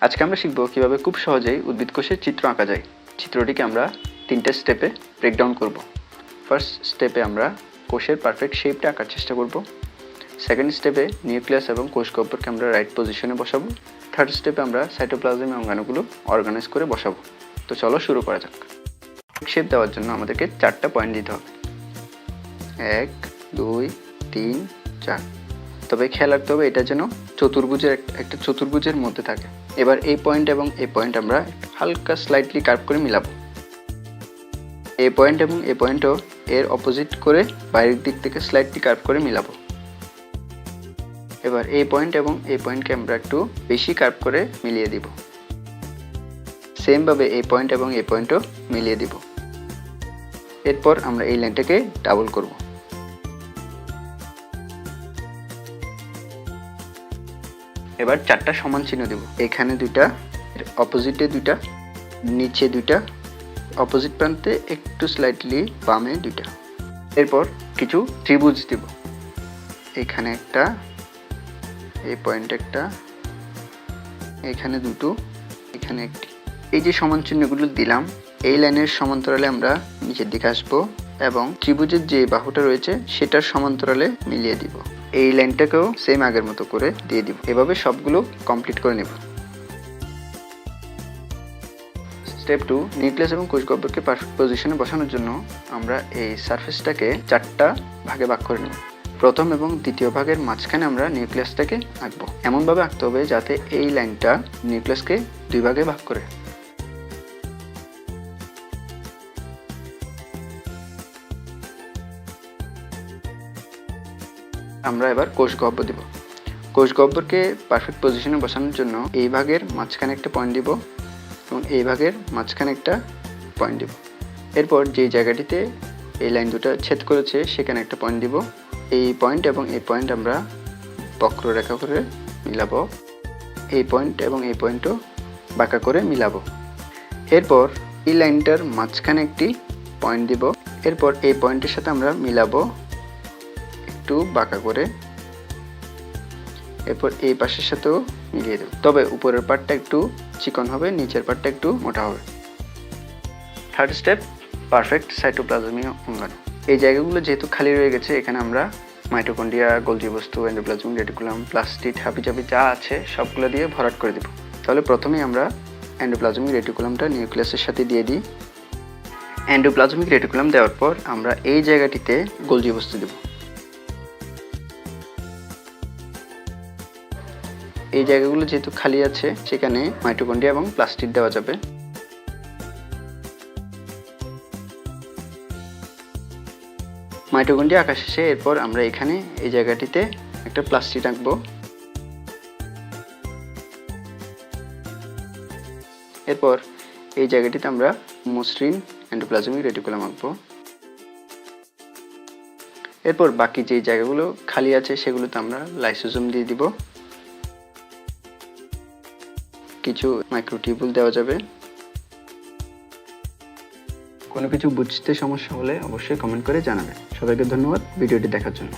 আজকে আমরা শিখব কিভাবে খুব সহজেই উদ্ভিদ কোষের চিত্র আঁকা যায়। চিত্রটিকে আমরা 3টে স্টেপে ব্রেকডাউন করব। ফার্স্ট স্টেপে আমরা কোষের পারফেক্ট শেপটা আঁকার চেষ্টা করব। সেকেন্ড স্টেপে নিউক্লিয়াস এবং কোষ গহ্বরকে আমরা রাইট পজিশনে বসাবো। থার্ড স্টেপে আমরা সাইটোপ্লাজম অঙ্গাণুগুলো অর্গানাইজ করে বসাবো। তো চলো শুরু করা যাক। শেপ দেওয়ার জন্য আমাদেরকে 4টা পয়েন্ট দিতে হবে, 1 2 3 4। তবে খেয়াল রাখতে হবে এটা যেন একটা চতুর্ভুজের মধ্যে থাকে। এবার এই পয়েন্ট এবং এই পয়েন্ট আমরা হালকা স্লাইটলি কার্ভ করে মিলাবো। এই পয়েন্ট এবং এই পয়েন্টও এর অপোজিট করে বাইরের দিক থেকে স্লাইটলি কার্ভ করে মিলাবো। এবার এই পয়েন্ট এবং এই পয়েন্টকে আমরা একটু বেশি কার্ভ করে মিলিয়ে দিব। সেম ভাবে এই পয়েন্ট এবং এই পয়েন্টও মিলিয়ে দিব। এরপর আমরা এই লাইনটাকে ডাবল করব। এবার 4টা সমান চিহ্ন দেব। এখানে 2টা, অপোজিটে 2টা, নিচে 2টা, অপোজিট প্রান্তে একটু স্লাইটলি বামে 2টা। এরপর কিছু ত্রিভুজ দেব। এখানে একটা, এই পয়েন্টে একটা, এখানে 2টো, এখানে একটি। এই যে সমান চিহ্নগুলো দিলাম, এই লাইনের সমান্তরালে আমরা নিচের দিকে আসবো এবং ত্রিভুজের যে বাহুটা রয়েছে সেটার সমান্তরালে মিলিয়ে দিব। এই লাইনটাকেও সেম আগের মতো করে দিয়ে দিব। এভাবে সবগুলো কমপ্লিট করে নেব। স্টেপ 2, নিউক্লিয়াস এবং কোষ গহ্বরকে পারফেক্ট পজিশনে বসানোর জন্য আমরা এই সারফেসটাকে 4টা ভাগে ভাগ করে নেব। প্রথম এবং দ্বিতীয় ভাগের মাঝখানে আমরা নিউক্লিয়াসটাকে আঁকবো। এমনভাবে আঁকতে হবে যাতে এই লাইনটা নিউক্লিয়াসকে 2 ভাগে ভাগ করে। আমরা এবার কোষ গহ্বর দিব। কোষ গহ্বরকে পারফেক্ট পজিশনে বসানোর জন্য এই ভাগের মাঝখানে একটা পয়েন্ট দিব এবং এই ভাগের মাঝখানে একটা পয়েন্ট দিব। এরপর যে জায়গাটিতে এই লাইন দুটো ছেদ করেছে সেখানে একটা পয়েন্ট দিব। এই পয়েন্ট এবং এই পয়েন্ট আমরা বক্ররেখা করে মিলাবো। এই পয়েন্ট এবং এই পয়েন্টও বাঁকা করে মিলাবো। এরপর এই লাইনটার মাঝখানে একটি পয়েন্ট দিব। এরপর এই পয়েন্টের সাথে আমরা মিলাবো একটু বাঁকা করে। এরপর এই পাশের সাথেও মিলিয়ে দেব। তবে উপরের পার্টটা একটু চিকন হবে, নিচের পার্টটা একটু মোটা হবে। থার্ড স্টেপ, পারফেক্ট সাইটোপ্লাজমীয় অঙ্গাণু। এই জায়গাগুলো যেহেতু খালি রয়ে গেছে, এখানে আমরা মাইটোকন্ড্রিয়া, গোলজি বস্তু, এন্ডোপ্লাজমিক রেটিকুলাম, প্লাস্টিড, হাবিজাবি যা আছে সবগুলো দিয়ে ভরাট করে দেব। তাহলে প্রথমেই আমরা এন্ডোপ্লাজমিক রেটিকুলামটা নিউক্লিয়াসের সাথে দিয়ে দিই। এন্ডোপ্লাজমিক রেটিকুলাম দেওয়ার পর আমরা এই জায়গাটিতে গোলজি বস্তু দেব। এই জায়গাগুলো যেহেতু খালি আছে সেখানে মাইটোকন্ড্রিয়া এবং প্লাস্টিড দেওয়া যাবে। মাইটোকন্ড্রিয়া আঁকা শেষে এরপর আমরা এখানে এই জায়গাটিতে একটা প্লাস্টিড আঁকবো। এরপর এই জায়গাটিতে আমরা মসৃণ এন্ডোপ্লাজমিক রেটিকুলাম আঁকবো। এরপর বাকি যে জায়গাগুলো খালি আছে সেগুলোতে আমরা লাইসোজোম দিয়ে দিব। কিছু মাইক্রোটিউবুল দেওয়া যাবে। কোনো কিছু বুঝতে সমস্যা হলে অবশ্যই কমেন্ট করে জানাবেন। সবাইকে ধন্যবাদ ভিডিওটি দেখার জন্য।